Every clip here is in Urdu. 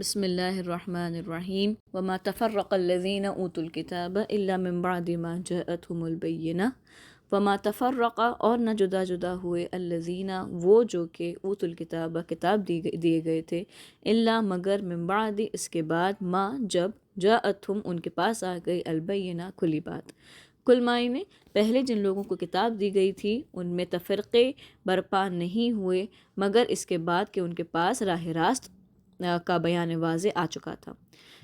بسم اللہ الرحمن الرحیم وما تفرق الذین اوتوا الکتاب الا من بعد ما جاءتهم البینہ وما تفرق اور نہ جدا جدا ہوئے الذین وہ جو کہ اوتوا الکتاب کتاب دیے گئے تھے الا مگر من بعد اس کے بعد ما جب جاءتهم ان کے پاس آ گئی البینہ کھلی بات۔ کل معنی پہلے جن لوگوں کو کتاب دی گئی تھی ان میں تفرقے برپا نہیں ہوئے مگر اس کے بعد کہ ان کے پاس راہ راست کا بیان واضح آ چکا تھا۔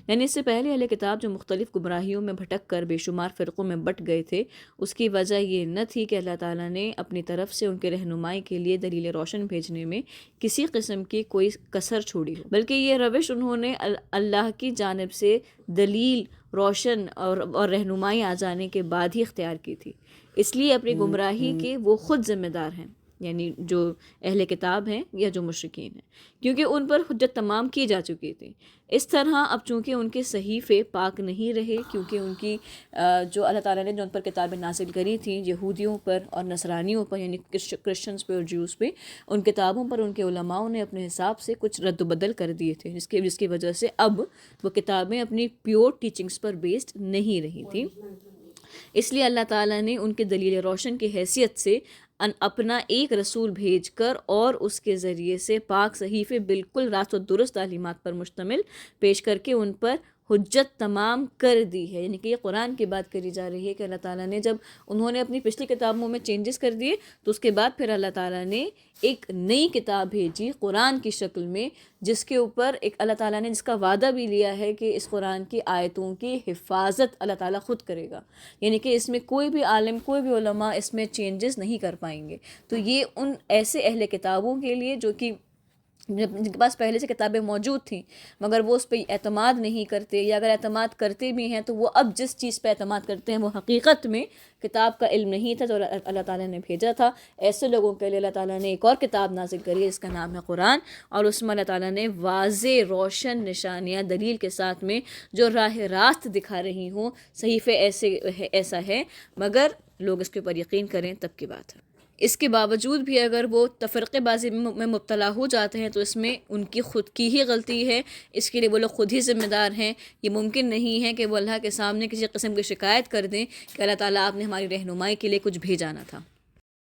یعنی اس سے پہلے اہل کتاب جو مختلف گمراہیوں میں بھٹک کر بے شمار فرقوں میں بٹ گئے تھے، اس کی وجہ یہ نہ تھی کہ اللہ تعالیٰ نے اپنی طرف سے ان کے رہنمائی کے لیے دلیل روشن بھیجنے میں کسی قسم کی کوئی کسر چھوڑی ہو، بلکہ یہ روش انہوں نے اللہ کی جانب سے دلیل روشن اور رہنمائی آ جانے کے بعد ہی اختیار کی تھی۔ اس لیے اپنی گمراہی کے وہ خود ذمہ دار ہیں، یعنی جو اہل کتاب ہیں یا جو مشرکین ہیں، کیونکہ ان پر حجت تمام کی جا چکی تھی۔ اس طرح اب چونکہ ان کے صحیفے پاک نہیں رہے، کیونکہ ان کی جو اللہ تعالیٰ نے جو ان پر کتابیں نازل کری تھیں یہودیوں پر اور نصرانیوں پر، یعنی کرسچنز پہ اور جیوز پہ، ان کتابوں پر ان کے علماؤں نے اپنے حساب سے کچھ رد و بدل کر دیے تھے، جس کی وجہ سے اب وہ کتابیں اپنی پیور ٹیچنگز پر بیسڈ نہیں رہی تھیں۔ اس لیے اللہ تعالیٰ نے ان کے دلیل روشن کی حیثیت سے اپنا ایک رسول بھیج کر اور اس کے ذریعے سے پاک صحیفے بالکل راست و درست تعلیمات پر مشتمل پیش کر کے ان پر حجت تمام کر دی ہے۔ یعنی کہ یہ قرآن کی بات کری جا رہی ہے کہ اللہ تعالیٰ نے جب انہوں نے اپنی پچھلی کتابوں میں چینجز کر دیے تو اس کے بعد پھر اللہ تعالیٰ نے ایک نئی کتاب بھیجی قرآن کی شکل میں، جس کے اوپر ایک اللہ تعالیٰ نے جس کا وعدہ بھی لیا ہے کہ اس قرآن کی آیتوں کی حفاظت اللہ تعالیٰ خود کرے گا، یعنی کہ اس میں کوئی بھی عالم کوئی بھی علماء اس میں چینجز نہیں کر پائیں گے۔ تو یہ ان ایسے اہل کتابوں کے لیے جو کہ جن کے پاس پہلے سے کتابیں موجود تھیں مگر وہ اس پہ اعتماد نہیں کرتے، یا اگر اعتماد کرتے بھی ہیں تو وہ اب جس چیز پہ اعتماد کرتے ہیں وہ حقیقت میں کتاب کا علم نہیں تھا جو اللہ تعالیٰ نے بھیجا تھا، ایسے لوگوں کے لیے اللہ تعالیٰ نے ایک اور کتاب نازل کری ہے، اس کا نام ہے قرآن، اور اس میں اللہ تعالیٰ نے واضح روشن نشانیاں دلیل کے ساتھ میں جو راہ راست دکھا رہی ہوں، صحیفے ایسا ہے، مگر لوگ اس کے اوپر یقین کریں تب کی بات ہے۔ اس کے باوجود بھی اگر وہ تفرقے بازی میں مبتلا ہو جاتے ہیں تو اس میں ان کی خود کی ہی غلطی ہے، اس کے لیے وہ لوگ خود ہی ذمہ دار ہیں۔ یہ ممکن نہیں ہے کہ وہ اللہ کے سامنے کسی قسم کی شکایت کر دیں کہ اللہ تعالیٰ آپ نے ہماری رہنمائی کے لیے کچھ بھیجا نہ تھا۔